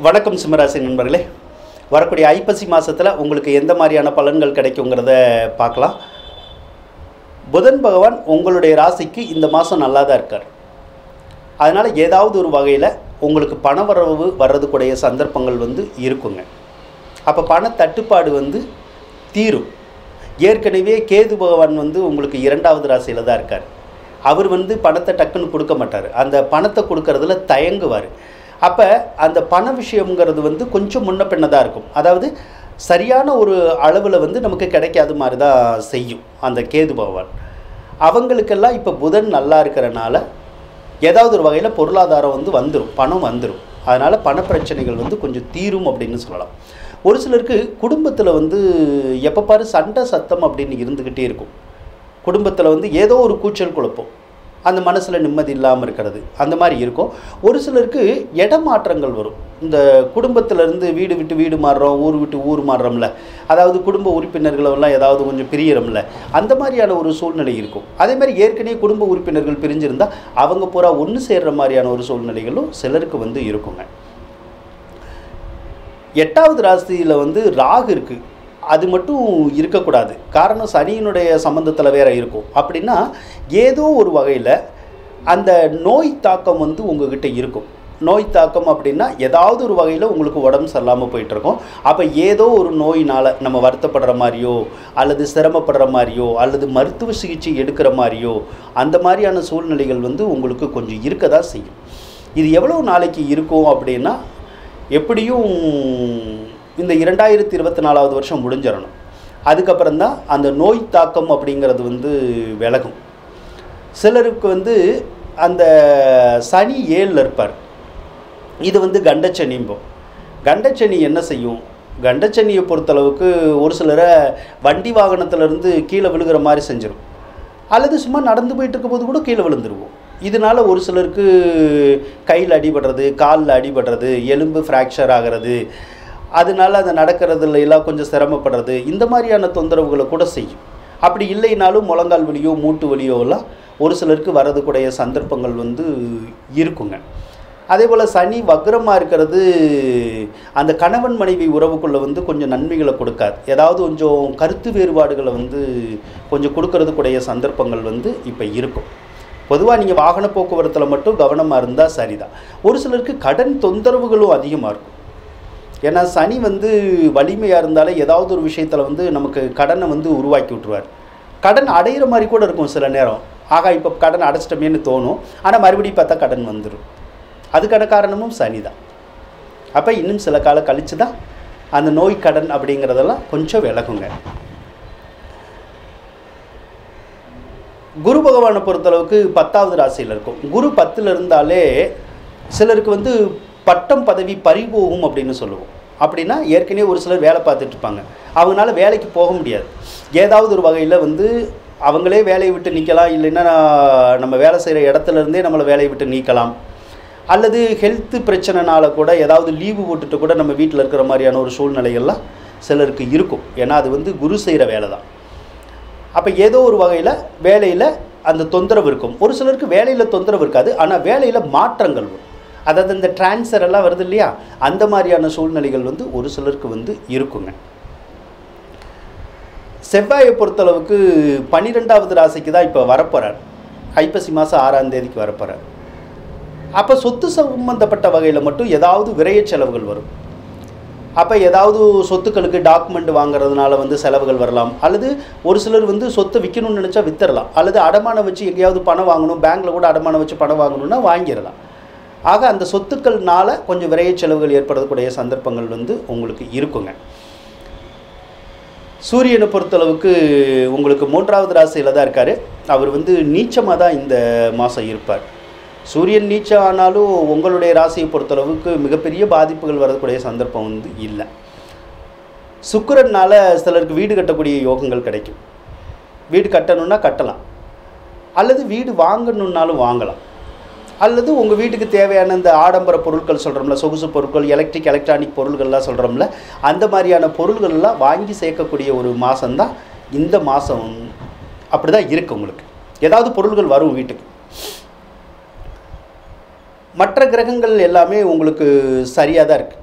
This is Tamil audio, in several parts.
வணக்கம் சிம்மராசி நண்பர்களே. வரக்கூடிய ஐப்பசி மாதத்தில் உங்களுக்கு எந்த மாதிரியான பலன்கள் கிடைக்குங்கிறத பார்க்கலாம். புதன் பகவான் உங்களுடைய ராசிக்கு இந்த மாதம் நல்லா தான் இருக்கார். அதனால் ஏதாவது ஒரு வகையில் உங்களுக்கு பணவரவு வர்றதுக்குடைய சந்தர்ப்பங்கள் இருக்குங்க. அப்போ பண தட்டுப்பாடு தீரும். ஏற்கனவே கேது பகவான் உங்களுக்கு 2வது ராசியில் தான் இருக்கார். அவர் பணத்தை டக்குன்னு கொடுக்க மாட்டார். அந்த பணத்தை கொடுக்கறதுல தயங்குவார். அப்போ அந்த பண விஷயங்கிறது கொஞ்சம் முன்ன பின்ன தான் இருக்கும். அதாவது சரியான ஒரு அளவில் நமக்கு கிடைக்காத மாதிரி தான் செய்யும் அந்த கேது பகவான். அவங்களுக்கெல்லாம் இப்போ புதன் நல்லா இருக்கிறனால ஏதாவது ஒரு வகையில் பொருளாதாரம் வந்துடும், பணம் வந்துடும். அதனால் பண பிரச்சனைகள் கொஞ்சம் தீரும் அப்படின்னு சொல்லலாம். ஒரு சிலருக்கு குடும்பத்தில் எப்போ பாரு சண்டை சத்தம் அப்படின்னு இருந்துக்கிட்டே இருக்கும். குடும்பத்தில் ஏதோ ஒரு கூச்சல் குழப்பம், அந்த மனசில் நிம்மதி இல்லாமல் இருக்கிறது, அந்த மாதிரி இருக்கும். ஒரு சிலருக்கு இடமாற்றங்கள் வரும். இந்த குடும்பத்திலேருந்து வீடு விட்டு வீடு மாறுறோம், ஊர் விட்டு ஊர் மாறுறோம்ல, அதாவது குடும்ப உறுப்பினர்களெல்லாம் ஏதாவது கொஞ்சம் பிரியறோம்ல, அந்த மாதிரியான ஒரு சூழ்நிலை இருக்கும். அதே மாதிரி ஏற்கனவே குடும்ப உறுப்பினர்கள் பிரிஞ்சிருந்தால் அவங்க பூரா ஒன்று சேர்கிற மாதிரியான ஒரு சூழ்நிலைகளும் சிலருக்கு இருக்குங்க. 8வது ராசியில் ராகு இருக்குது. அது மட்டும் இருக்கக்கூடாது. காரணம் சனியினுடைய சம்பந்தத்தில் வேறு இருக்கும். அப்படின்னா ஏதோ ஒரு வகையில் அந்த நோய் தாக்கம் உங்ககிட்ட இருக்கும். நோய் தாக்கம் அப்படின்னா ஏதாவது ஒரு வகையில் உங்களுக்கு உடம்பு சரியில்லாமல் போயிட்டுருக்கோம். அப்போ ஏதோ ஒரு நோயினால் நம்ம வருத்தப்படுற மாதிரியோ அல்லது சிரமப்படுற மாதிரியோ அல்லது மருத்துவ சிகிச்சை எடுக்கிற மாதிரியோ அந்த மாதிரியான சூழ்நிலைகள் உங்களுக்கு கொஞ்சம் இருக்க தான் செய்யும். இது எவ்வளோ நாளைக்கு இருக்கும் அப்படின்னா, எப்படியும் இந்த 2024வது வருஷம் முடிஞ்சிடணும். அதுக்கப்புறம் தான் அந்த நோய் தாக்கம் அப்படிங்கிறது விலகும். சிலருக்கு அந்த சனி 7ல் இருப்பார். இது கண்டச்சனிம்போம். கண்டச்சனி என்ன செய்யும்? கண்டச்சனியை பொறுத்தளவுக்கு ஒரு சிலரை வண்டி வாகனத்திலேருந்து கீழே விழுகிற மாதிரி செஞ்சிடும். அல்லது சும்மா நடந்து போயிட்டு இருக்கும்போது கூட கீழே விழுந்துருவோம். இதனால் ஒரு சிலருக்கு கையில் அடிபடுறது, காலில் அடிபடுறது, எலும்பு ஃப்ராக்சர் ஆகிறது, அதனால அந்த நடக்கிறதுல எல்லாம் கொஞ்சம் சிரமப்படுறது, இந்த மாதிரியான தொந்தரவுகளை கூட செய்யும். அப்படி இல்லைனாலும் முழங்கால் வலியோ மூட்டு வலியோ எல்லாம் ஒரு சிலருக்கு வரதுக்குடைய சந்தர்ப்பங்கள் இருக்குங்க. அதே போல் சனி வக்ரமாக இருக்கிறது அந்த கணவன் மனைவி உறவுக்குள்ளே கொஞ்சம் நன்மைகளை கொடுக்காது. ஏதாவது கொஞ்சம் கருத்து வேறுபாடுகளை கொஞ்சம் கொடுக்கறதுக்குடைய சந்தர்ப்பங்கள் இப்போ இருக்கும். பொதுவாக நீங்கள் வாகன போக்குவரத்தில் மட்டும் கவனமாக இருந்தால் சரிதான். ஒரு சிலருக்கு கடன் தொந்தரவுகளும் அதிகமாக இருக்கும். ஏன்னா சனி வலிமையாக இருந்தாலே ஏதாவது ஒரு விஷயத்தில் நமக்கு கடனை உருவாக்கி விட்ருவார். கடன் அடையிற மாதிரி கூட இருக்கும் சில நேரம். ஆகா, இப்போ கடன் அடைச்சிட்டமேன்னு தோணும். ஆனால் மறுபடியும் பார்த்தா கடன் வந்துடும். அதுக்கான காரணமும் சனி தான். அப்போ இன்னும் சில காலம் கழித்து தான் அந்த நோய் கடன் அப்படிங்கிறதெல்லாம் கொஞ்சம் விலகுங்க. குரு பகவானை பொறுத்தளவுக்கு 10வது ராசியில் இருக்கும். குரு 10ல் இருந்தாலே சிலருக்கு பட்டம் பதவி பறிபோகும் அப்படின்னு சொல்லுவோம். அப்படின்னா ஏற்கனவே ஒரு சிலர் வேலை பார்த்துட்டு இருப்பாங்க. அவங்களால வேலைக்கு போக முடியாது. ஏதாவது ஒரு வகையில் அவங்களே வேலையை விட்டு நீக்கலாம், இல்லைன்னா நம்ம வேலை செய்கிற இடத்துலேருந்தே நம்மளை வேலையை விட்டு நீக்கலாம். அல்லது ஹெல்த்து பிரச்சனைனால கூட ஏதாவது லீவு போட்டுட்டு கூட நம்ம வீட்டில் இருக்கிற மாதிரியான ஒரு சூழ்நிலைகள்லாம் சிலருக்கு இருக்கும். ஏன்னா அது குரு செய்கிற வேலை தான். அப்போ ஏதோ ஒரு வகையில் வேலையில் அந்த தொந்தரவு இருக்கும். ஒரு சிலருக்கு வேலையில் தொந்தரவு இருக்காது, ஆனால் வேலையில் மாற்றங்கள் வரும். அதாவது இந்த டிரான்ஸ்ஃபர் எல்லாம் வருது இல்லையா, அந்த மாதிரியான சூழ்நிலைகள் ஒரு சிலருக்கு இருக்குங்க. செவ்வாயை பொறுத்தளவுக்கு 12வது ராசிக்கு தான் இப்போ வரப்போகிறார். ஐப்பசி மாதம் 6ஆம் தேதிக்கு வரப்போகிறார். அப்போ சொத்து சம்பந்தப்பட்ட வகையில் மட்டும் ஏதாவது விரைய செலவுகள் வரும். அப்போ ஏதாவது சொத்துக்களுக்கு டாக்குமெண்ட் வாங்குறதுனால செலவுகள் வரலாம். அல்லது ஒரு சிலர் சொத்தை விற்கணும்னு நினச்சா விற்றுடலாம். அல்லது அடமானம் வச்சு எங்கேயாவது பணம் வாங்கணும், பேங்க்கில் கூட அடமானம் வச்சு பணம் வாங்கணும்னா வாங்கிடலாம். ஆக அந்த சொத்துக்கள்னால கொஞ்சம் விரைய செலவுகள் ஏற்படக்கூடிய சந்தர்ப்பங்கள் உங்களுக்கு இருக்குங்க. சூரியனை பொறுத்தளவுக்கு உங்களுக்கு 3வது ராசியில் தான் இருக்கார். அவர் நீச்சமாக தான் இந்த மாதம் இருப்பார். சூரியன் நீச்சம் ஆனாலும் உங்களுடைய ராசியை பொறுத்தளவுக்கு மிகப்பெரிய பாதிப்புகள் வரக்கூடிய சந்தர்ப்பம் இல்லை. சுக்கிரனால் சிலருக்கு வீடு கட்டக்கூடிய யோகங்கள் கிடைக்கும். வீடு கட்டணுன்னா கட்டலாம், அல்லது வீடு வாங்கணுன்னாலும் வாங்கலாம். அல்லது உங்கள் வீட்டுக்கு தேவையான இந்த ஆடம்பர பொருட்கள் சொல்கிறோம்ல, சொகுசு பொருட்கள், எலக்ட்ரானிக் பொருள்கள்லாம் சொல்கிறோம்ல, அந்த மாதிரியான பொருள்கள்லாம் வாங்கி சேர்க்கக்கூடிய ஒரு மாதம்தான் இந்த மாதம். அப்படி தான் இருக்குது. உங்களுக்கு ஏதாவது பொருள்கள் வரும் வீட்டுக்கு. மற்ற கிரகங்கள் எல்லாமே உங்களுக்கு சரியாக தான் இருக்குது.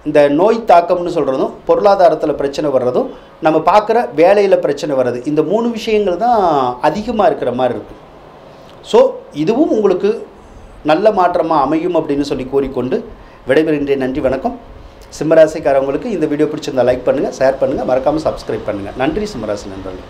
இந்த நோய் தாக்கம்னு சொல்கிறதும், பொருளாதாரத்தில் பிரச்சனை வர்றதும், நம்ம பார்க்குற வேலையில் பிரச்சனை வர்றது, இந்த 3 விஷயங்கள் தான் அதிகமாக இருக்கிற மாதிரி இருக்குது. ஸோ இதுவும் உங்களுக்கு நல்ல மாற்றமாக அமையும் அப்படின்னு சொல்லி கூறிக்கொண்டு விடைபெறுகின்றேன். நன்றி, வணக்கம். சிம்மராசிக்காரவங்களுக்கு இந்த வீடியோ பிடிச்சிருந்தால் லைக் பண்ணுங்கள், ஷேர் பண்ணுங்கள், மறக்காமல் சப்ஸ்கிரைப் பண்ணுங்கள். நன்றி சிம்மராசி நண்பர்கள்.